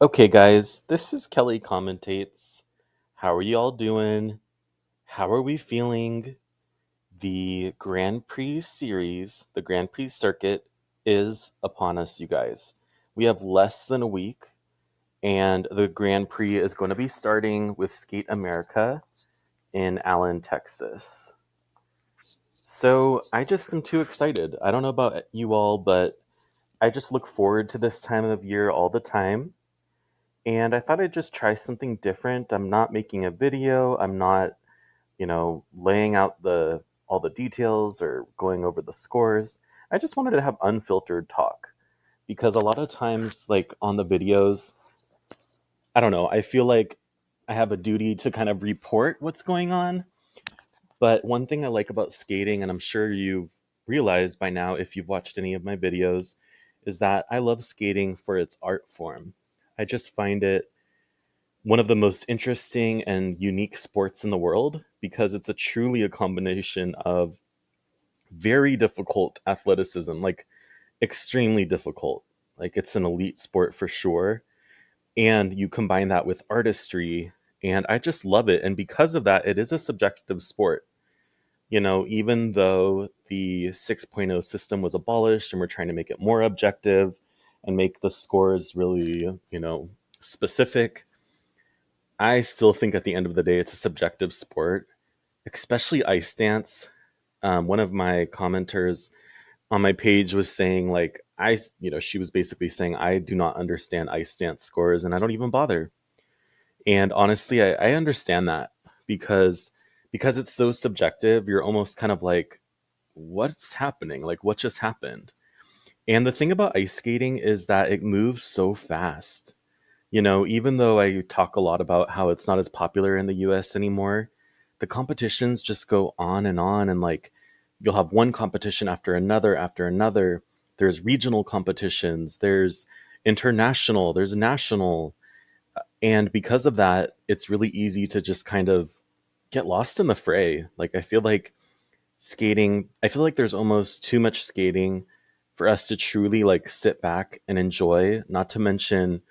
Okay, guys, this is Kelly Commentates. How are you all doing? How are we feeling? The Grand Prix series, the Grand Prix circuit, is upon us, you guys. We have less than a week, and the Grand Prix is going to be starting with Skate America in Allen, Texas. So I just am too excited. I don't know about you all, but I just look forward to this time of year all the time. And I thought I'd just try something different. I'm not making a video. I'm not, laying out the all the details or going over the scores. I just wanted to have unfiltered talk because a lot of times like on the videos, I don't know, I feel like I have a duty to kind of report what's going on. But one thing I like about skating, and I'm sure you've realized by now if you've watched any of my videos, is that I love skating for its art form. I just find it one of the most interesting and unique sports in the world because it's a truly a combination of very difficult athleticism, like extremely difficult. Like it's an elite sport for sure. And you combine that with artistry, and I just love it. And because of that, it is a subjective sport. Even though the 6.0 system was abolished and we're trying to make it more objective and make the scores really, specific, I still think at the end of the day, it's a subjective sport, especially ice dance. One of my commenters on my page was saying, like, she was basically saying, I do not understand ice dance scores and I don't even bother. And honestly, I understand that because it's so subjective, you're almost kind of like, what's happening? Like, what just happened? And the thing about ice skating is that it moves so fast. Even though I talk a lot about how it's not as popular in the US anymore, the competitions just go on and on. And like, you'll have one competition after another after another. There's regional competitions, there's international, there's national. And because of that, it's really easy to just kind of get lost in the fray. Like, I feel like there's almost too much skating for us to truly like sit back and enjoy. Not to mention,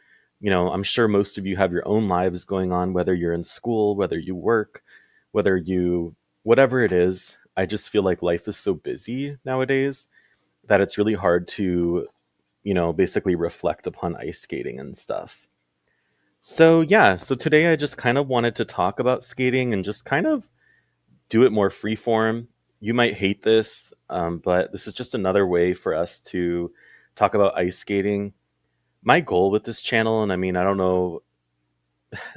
I'm sure most of you have your own lives going on, whether you're in school, whether you work, whatever it is. I just feel like life is so busy nowadays that it's really hard to, basically reflect upon ice skating and stuff. So, yeah, so today I just kind of wanted to talk about skating and just kind of do it more freeform. You might hate this, but this is just another way for us to talk about ice skating. My goal with this channel, and I mean, I don't know,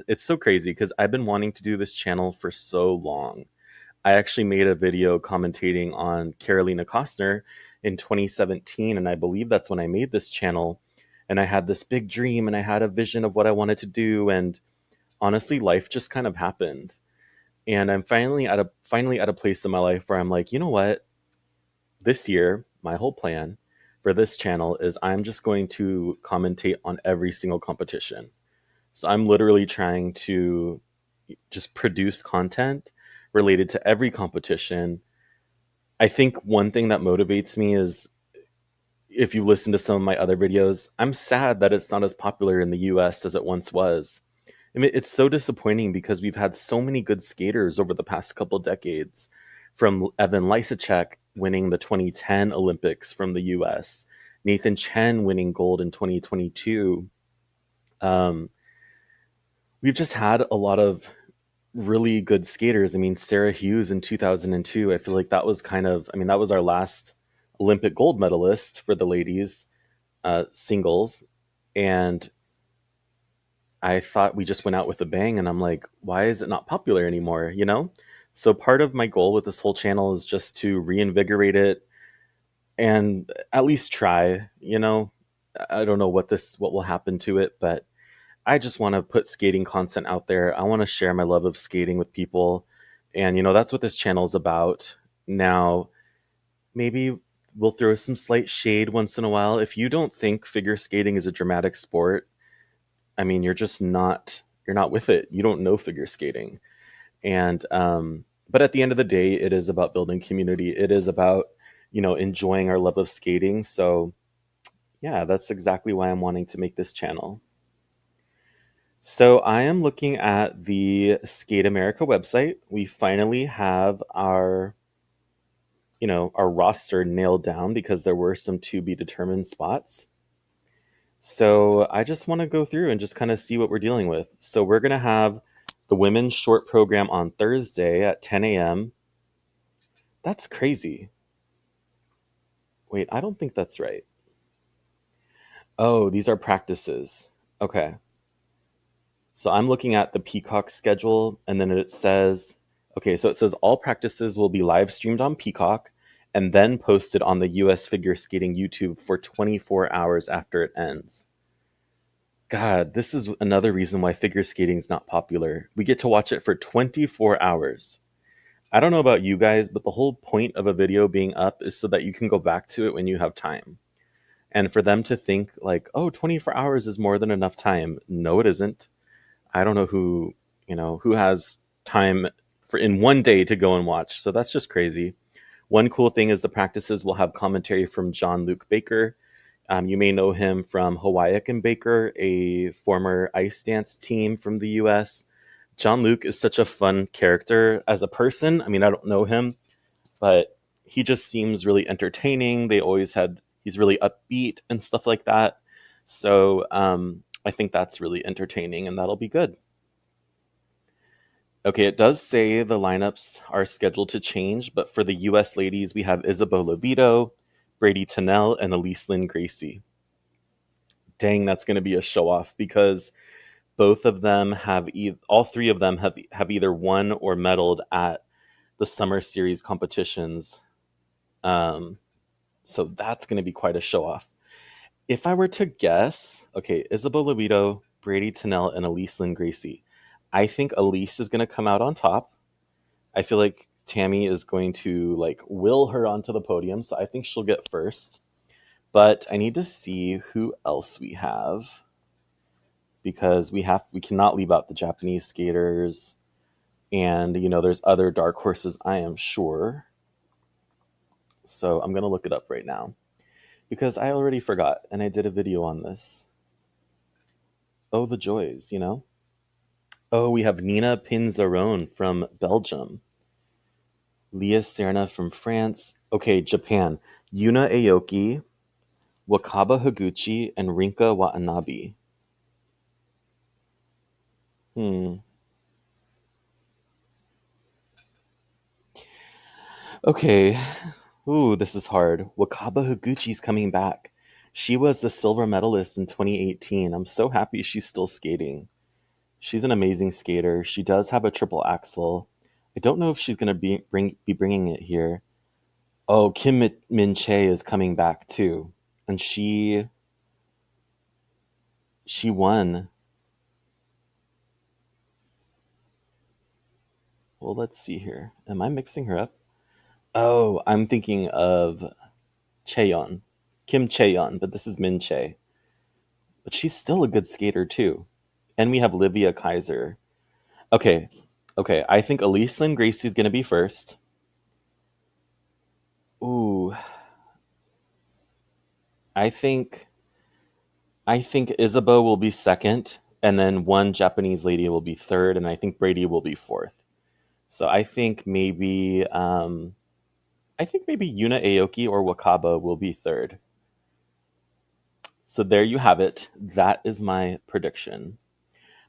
it's so crazy because I've been wanting to do this channel for so long. I actually made a video commentating on Carolina Costner in 2017, and I believe that's when I made this channel. And I had this big dream and I had a vision of what I wanted to do. And honestly, life just kind of happened. And I'm finally at a place in my life where I'm like, you know what? This year, my whole plan for this channel is I'm just going to commentate on every single competition. So I'm literally trying to just produce content related to every competition. I think one thing that motivates me is if you listen to some of my other videos, I'm sad that it's not as popular in the US as it once was. I mean, it's so disappointing because we've had so many good skaters over the past couple decades, from Evan Lysacek winning the 2010 Olympics from the US, Nathan Chen winning gold in 2022. Um, we've just had a lot of really good skaters. I mean, Sarah Hughes in 2002, I feel like that was that was our last Olympic gold medalist for the ladies singles. And I thought we just went out with a bang, and I'm like, why is it not popular anymore? So part of my goal with this whole channel is just to reinvigorate it and at least try. I don't know what will happen to it, but I just want to put skating content out there. I want to share my love of skating with people, and that's what this channel is about. Now, maybe we'll throw some slight shade once in a while. If you don't think figure skating is a dramatic sport, I mean, you're not with it. You don't know figure skating. And but at the end of the day, it is about building community. It is about, enjoying our love of skating. So yeah, that's exactly why I'm wanting to make this channel. So I am looking at the Skate America website. We finally have our roster nailed down because there were some to be determined spots. So I just want to go through and just kind of see what we're dealing with. So we're going to have the women's short program on Thursday at 10 a.m. That's crazy. Wait, I don't think that's right. Oh, these are practices. Okay. So I'm looking at the Peacock schedule, and then it says, okay, so it says all practices will be live streamed on Peacock and then posted on the US Figure Skating YouTube for 24 hours after it ends. God, this is another reason why figure skating is not popular. We get to watch it for 24 hours. I don't know about you guys, but the whole point of a video being up is so that you can go back to it when you have time. And for them to think like, oh, 24 hours is more than enough time. No, it isn't. I don't know who has time for in one day to go and watch. So that's just crazy. One cool thing is the practices will have commentary from John Luke Baker. You may know him from Hawaiian and Baker, a former ice dance team from the US. John Luke is such a fun character as a person. I mean, I don't know him, but he just seems really entertaining. He's really upbeat and stuff like that. So I think that's really entertaining and that'll be good. Okay, it does say the lineups are scheduled to change, but for the US ladies, we have Isabel Levito, Brady Tennell, and Elise Lynn Gracie. Dang, that's going to be a show off because both of them all three of them have either won or medaled at the summer series competitions. Um, so that's going to be quite a show off. If I were to guess, okay, Isabel Levito, Brady Tennell, and Elise Lynn Gracie. I think Elise is going to come out on top. I feel like Tammy is going to like will her onto the podium, so I think she'll get first. But I need to see who else we have because we cannot leave out the Japanese skaters, and there's other dark horses, I am sure. So I'm gonna look it up right now because I already forgot and I did a video on this. Oh, the joys. Oh, we have Nina Pinzarone from Belgium. Leah Serna from France. Okay, Japan. Yuna Aoki, Wakaba Higuchi, and Rinka Watanabe. Hmm. Okay. Ooh, this is hard. Wakaba Higuchi's coming back. She was the silver medalist in 2018. I'm so happy she's still skating. She's an amazing skater. She does have a triple axel. I don't know if she's going to be bringing it here. Oh, Min Che is coming back too. And she won. Well, let's see here. Am I mixing her up? Oh, I'm thinking of Cheon. Kim Cheon, but this is Min Che. But she's still a good skater too. And we have Livia Kaiser. Okay. Okay, I think Elise Lynn Gracie's gonna be first. Ooh. I think Isabeau will be second, and then one Japanese lady will be third, and I think Brady will be fourth. So I think maybe Yuna Aoki or Wakaba will be third. So there you have it. That is my prediction.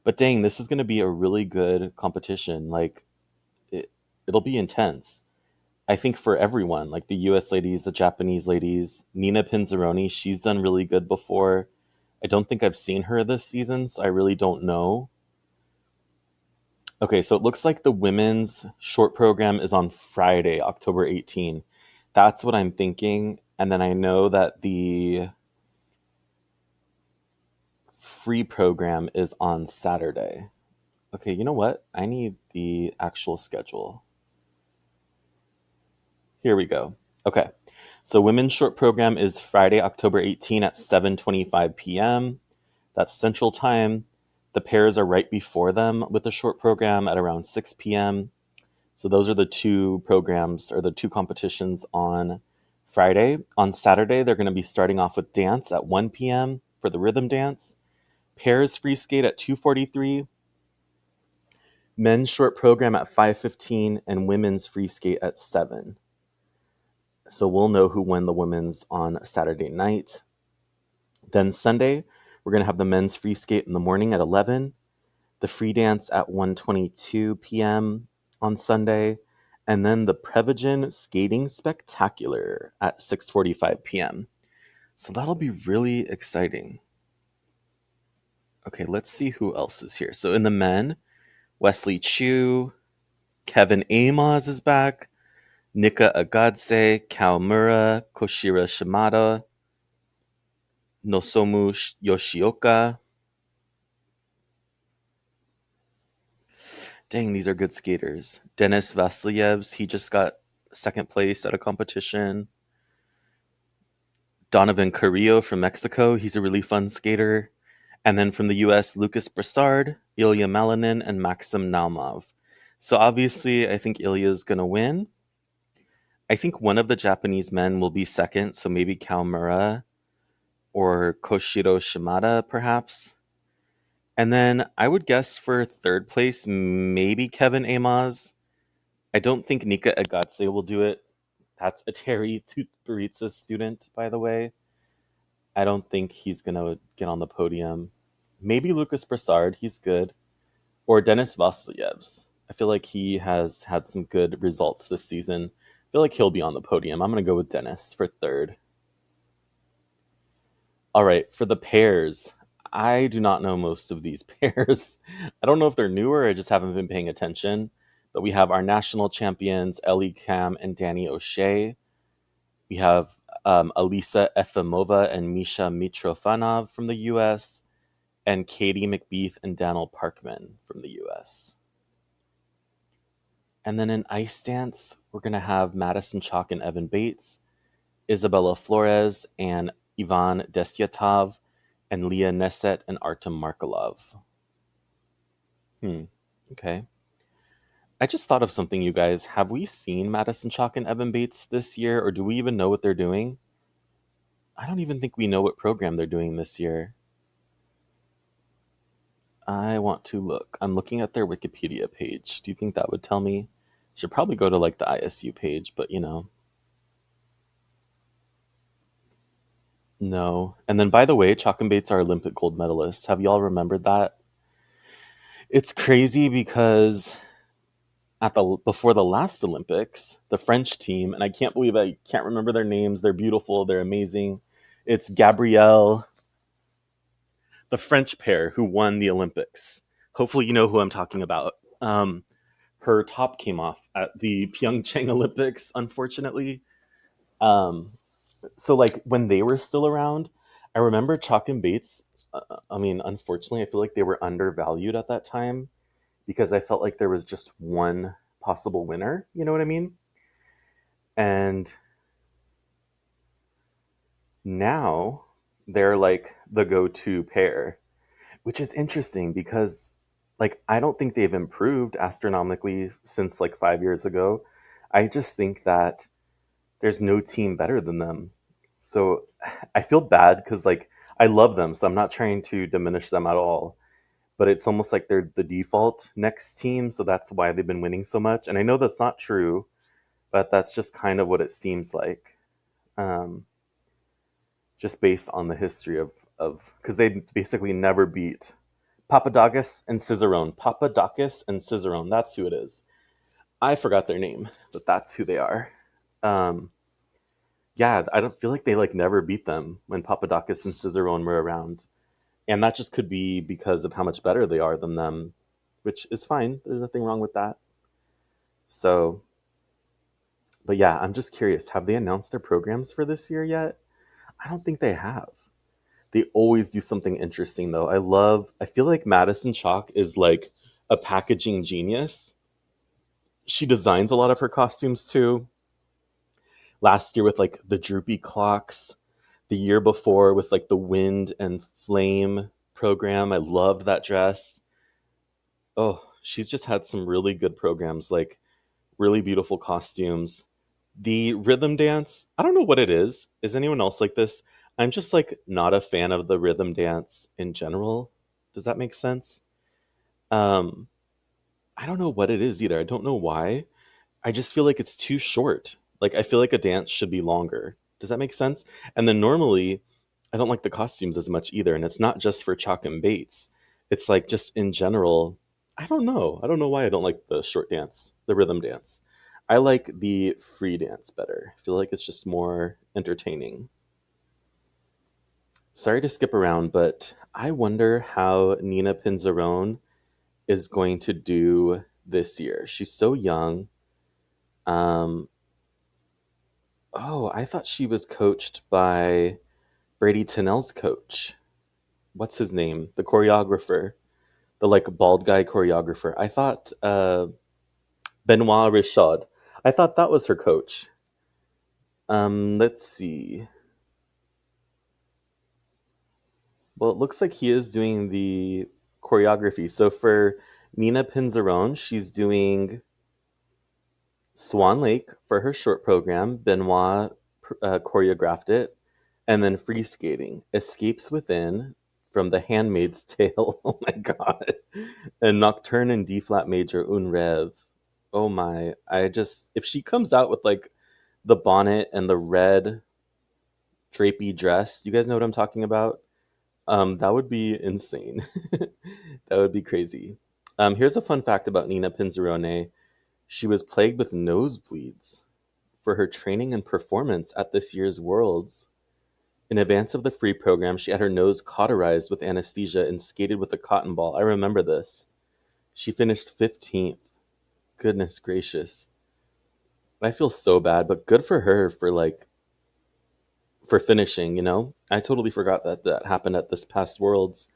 But dang, this is going to be a really good competition. Like it'll be intense. I think for everyone, like the US ladies, the Japanese ladies, Nina Pinzaroni, she's done really good before. I don't think I've seen her this season, so I really don't know. Okay, so it looks like the women's short program is on Friday, October 18. That's what I'm thinking. And then I know that the free program is on Saturday. Okay, you know what? I need the actual schedule. Here we go. Okay. So women's short program is Friday, October 18 at 7:25 p.m. That's Central Time. The pairs are right before them with the short program at around 6 p.m. So those are the two programs or the two competitions on Friday. On Saturday, they're going to be starting off with dance at 1 p.m. for the rhythm dance. Pairs free skate at 2:43, men's short program at 5:15, and women's free skate at 7. So we'll know who won the women's on Saturday night. Then Sunday, we're going to have the men's free skate in the morning at 11, the free dance at 1:22 p.m. on Sunday, and then the Prevagen Skating Spectacular at 6:45 p.m. So that'll be really exciting. Okay, let's see who else is here. So in the men, Wesley Chu, Kevin Amos is back, Nika Agadse, Kaomura, Koshira Shimada, Nosomu Yoshioka. Dang, these are good skaters. Denis Vasilyevs, he just got second place at a competition. Donovan Carrillo from Mexico, he's a really fun skater. And then from the US, Lucas Brassard, Ilya Malinin, and Maxim Naumov. So obviously, I think Ilya's going to win. I think one of the Japanese men will be second, so maybe Kaomura or Koshiro Shimada, perhaps. And then I would guess for third place, maybe Kevin Amos. I don't think Nika Agatse will do it. That's a Terry Tutberitsa student, by the way. I don't think he's going to get on the podium. Maybe Lucas Brassard, he's good. Or Denis Vasilyevs. I feel like he has had some good results this season. I feel like he'll be on the podium. I'm going to go with Denis for third. All right, for the pairs, I do not know most of these pairs. I don't know if they're newer, I just haven't been paying attention. But we have our national champions, Ellie Kam and Danny O'Shea. We have Alisa Efimova and Misha Mitrofanov from the US, and Katie McBeath and Daniel Parkman from the US. And then in ice dance, we're going to have Madison Chalk and Evan Bates, Isabella Flores and Ivan Desyatov, and Leah Neset and Artem Markelov. Okay. I just thought of something, you guys. Have we seen Madison Chalk and Evan Bates this year, or do we even know what they're doing? I don't even think we know what program they're doing this year. I want to look. I'm looking at their Wikipedia page. Do you think that would tell me? Should probably go to like the ISU page, but no. And then, by the way, Chalk and Bates are Olympic gold medalists. Have y'all remembered that? It's crazy because before the last Olympics, the French team, and I can't believe I can't remember their names. They're beautiful. They're amazing. It's Gabrielle, the French pair who won the Olympics. Hopefully you know who I'm talking about. Her top came off at the Pyeongchang Olympics, unfortunately. So like when they were still around, I remember Chalk and Bates. Unfortunately, I feel like they were undervalued at that time because I felt like there was just one possible winner. You know what I mean? And now they're like the go-to pair, which is interesting because like I don't think they've improved astronomically since like 5 years ago. I just think that there's no team better than them. So I feel bad because like I love them, so I'm not trying to diminish them at all. But it's almost like they're the default next team, so that's why they've been winning so much. And I know that's not true, but that's just kind of what it seems like, um, just based on the history of because they basically never beat Papadakis and Cicerone. Papadakis and Cicerone, that's who it is. I forgot their name, but that's who they are. Um, yeah, I don't feel like they like never beat them when Papadakis and Cicerone were around. And that just could be because of how much better they are than them, which is fine. There's nothing wrong with that. So, but yeah, I'm just curious. Have they announced their programs for this year yet? I don't think they have. They always do something interesting though. I feel like Madison Chalk is like a packaging genius. She designs a lot of her costumes too. Last year with like the droopy clocks, the year before with like the wind and flame program. I loved that dress. Oh, she's just had some really good programs, like really beautiful costumes. The rhythm dance, I don't know what it is. Is anyone else like this? I'm just like not a fan of the rhythm dance in general. Does that make sense? Um, I don't know what it is either. I don't know why. I just feel like it's too short. Like I feel like a dance should be longer. Does that make sense? And then normally, I don't like the costumes as much either. And it's not just for Chalk and Bates. It's like just in general. I don't know. I don't know why I don't like the short dance, the rhythm dance. I like the free dance better. I feel like it's just more entertaining. Sorry to skip around, but I wonder how Nina Pinzarone is going to do this year. She's so young. Um, oh, I thought she was coached by Brady Tennell's coach. What's his name? The choreographer, the like bald guy choreographer. I thought Benoit Richaud. I thought that was her coach. Let's see. Well, it looks like he is doing the choreography. So for Nina Pinzarone, she's doing Swan Lake for her short program. Benoit choreographed it. And then free skating, Escapes Within from The Handmaid's Tale. Oh my god. And Nocturne in D flat major, Un Rêve. Oh my. I just, if she comes out with like the bonnet and the red drapey dress, you guys know what I'm talking about? That would be insane. That would be crazy. Here's a fun fact about Nina Pinzarone. She was plagued with nosebleeds for her training and performance at this year's Worlds. In advance of the free program, she had her nose cauterized with anesthesia and skated with a cotton ball. I remember this. She finished 15th. Goodness gracious. I feel so bad, but good for her for like for finishing, you know? I totally forgot that that happened at this past Worlds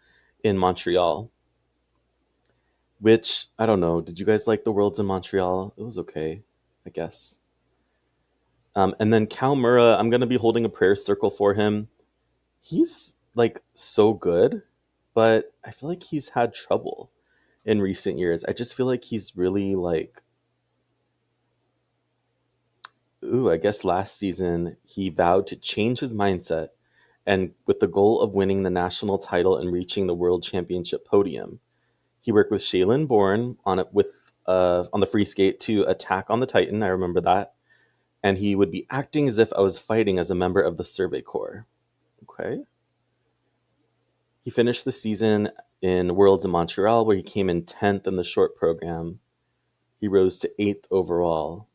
in Montreal. Which I don't know. Did you guys like the Worlds in Montreal? It was okay, I guess. And then Cal Murrah, I'm gonna be holding a prayer circle for him. He's like so good, but I feel like he's had trouble in recent years. I just feel like he's really like, ooh, I guess last season he vowed to change his mindset and with the goal of winning the national title and reaching the world championship podium. He worked with Shaylin Bourne on it with on the free skate to attack on the Titan. I remember that. And he would be acting as if I was fighting as a member of the Survey Corps. Okay. He finished the season in Worlds in Montreal, where he came in 10th in the short program. He rose to 8th overall.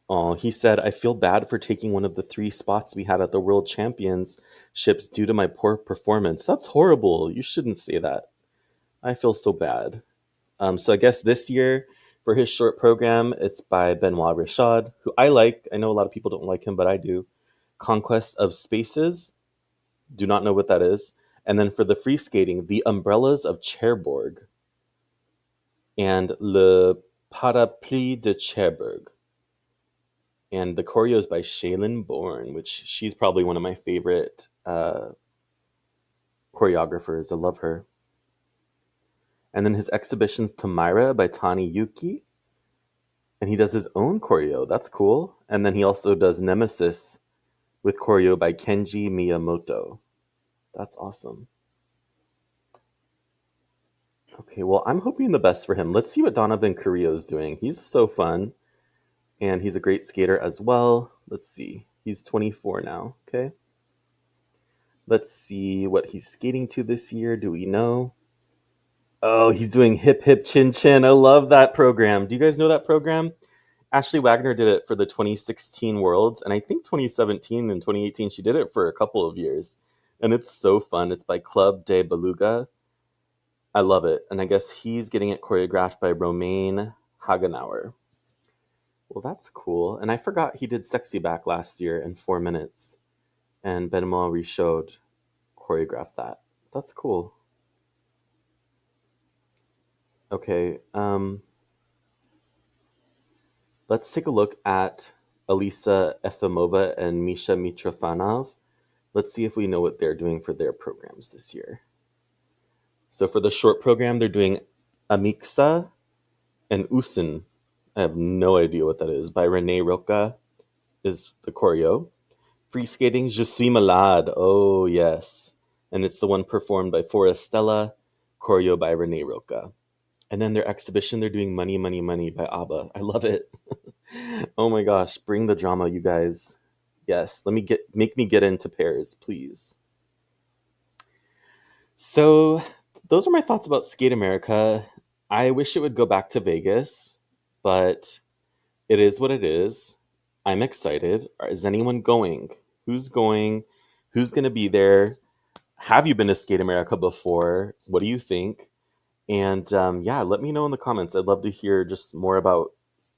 Oh, he said, I feel bad for taking one of the 3 spots we had at the World Championships due to my poor performance. That's horrible. You shouldn't say that. I feel so bad. So I guess this year, for his short program, it's by Benoit Richaud, who I like. I know a lot of people don't like him, but I do. Conquest of Spaces. Do not know what that is. And then for the free skating, The Umbrellas of Cherbourg and Le Parapluie de Cherbourg. And the choreo is by Shaylin Bourne, which she's probably one of my favorite choreographers. I love her. And then his exhibition's Tamira by Tani Yuki. And he does his own choreo. That's cool. And then he also does Nemesis with choreo by Kenji Miyamoto. That's awesome. Okay, well, I'm hoping the best for him. Let's see what Donovan Carrillo's doing. He's so fun, and he's a great skater as well. Let's see. He's 24 now, okay? Let's see what he's skating to this year. Do we know? Oh, he's doing Hip Hip Chin Chin. I love that program. Do you guys know that program? Ashley Wagner did it for the 2016 Worlds, and I think 2017 and 2018 she did it for a couple of years. And it's so fun. It's by Club de Beluga. I love it. And I guess he's getting it choreographed by Romain Hagenauer. Well, that's cool. And I forgot he did Sexy Back last year in 4 minutes. And Benoit Richaud choreographed that. That's cool. Okay. Let's take a look at Elisa Efimova and Misha Mitrofanov. Let's see if we know what they're doing for their programs this year. So for the short program, they're doing Amiksa and Usin. I have no idea what that is. By Renee Roca is the choreo. Free skating, Je suis malade. Oh, yes. and it's the one performed by Forestella, choreo by Renee Roca. And then their exhibition, they're doing Money, Money, Money by ABBA. I love it. Oh my gosh, bring the drama, you guys. Yes, make me get into Paris, please. So, those are my thoughts about Skate America. I wish it would go back to Vegas, but it is what it is. I'm excited. Is anyone going? Who's going? Who's going to be there? Have you been to Skate America before? What do you think? And yeah, let me know in the comments. I'd love to hear just more about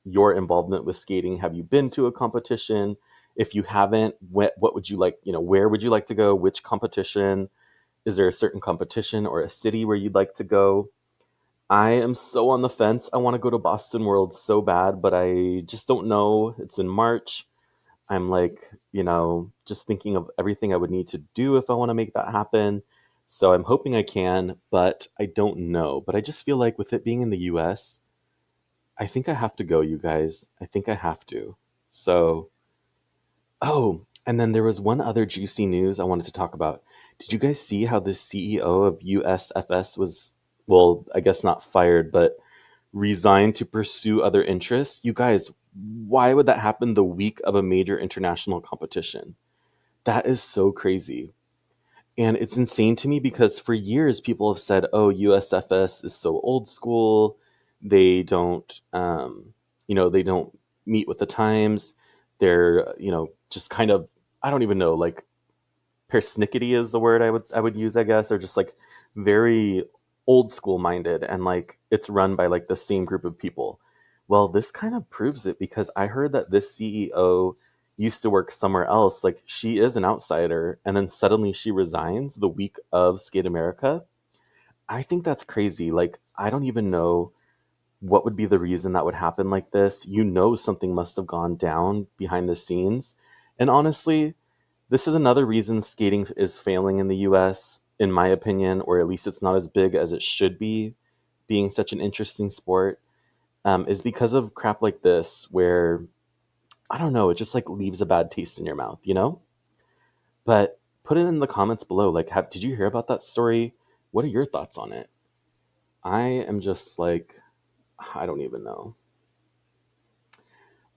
your involvement with skating. Have you been to a competition? If you haven't, what would you like? Where would you like to go? Which competition? Is there a certain competition or a city where you'd like to go? I am so on the fence. I want to go to Boston World so bad, but I just don't know. It's in March. I'm like, just thinking of everything I would need to do if I want to make that happen. So I'm hoping I can, but I don't know. But I just feel like with it being in the US, I think I have to go, you guys. I think I have to. So, oh, and then there was one other juicy news I wanted to talk about. Did you guys see how the CEO of USFS was, well, I guess not fired, but resigned to pursue other interests? You guys, why would that happen the week of a major international competition? That is so crazy. And it's insane to me because for years people have said, "Oh, USFS is so old school. They don't, they don't meet with the times. They're, just kind of, I don't even know, like persnickety is the word I would use, I guess, or just like very old school minded, and like it's run by like the same group of people." Well, this kind of proves it because I heard that this CEO used to work somewhere else. Like she is an outsider, and then suddenly she resigns the week of Skate America. I think that's crazy. Like I don't even know what would be the reason that would happen like this. Something must have gone down behind the scenes. And honestly, this is another reason skating is failing in the US, in my opinion, or at least it's not as big as it should be, being such an interesting sport, is because of crap like this, where, I don't know, it just like leaves a bad taste in your mouth, you know? But put it in the comments below. Like, did you hear about that story? What are your thoughts on it? I am just like, I don't even know.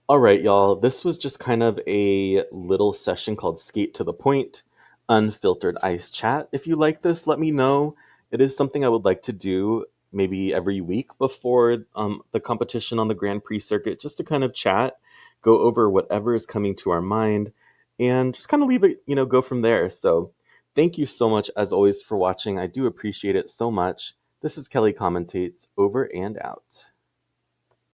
All right, y'all. This was just kind of a little session called Skate to the Point, Unfiltered Ice Chat. If you like this, let me know. It is something I would like to do maybe every week before the competition on the Grand Prix circuit, just to kind of chat, go over whatever is coming to our mind, and just kind of leave it, go from there. So thank you so much, as always, for watching. I do appreciate it so much. This is Kelly Commentates, over and out.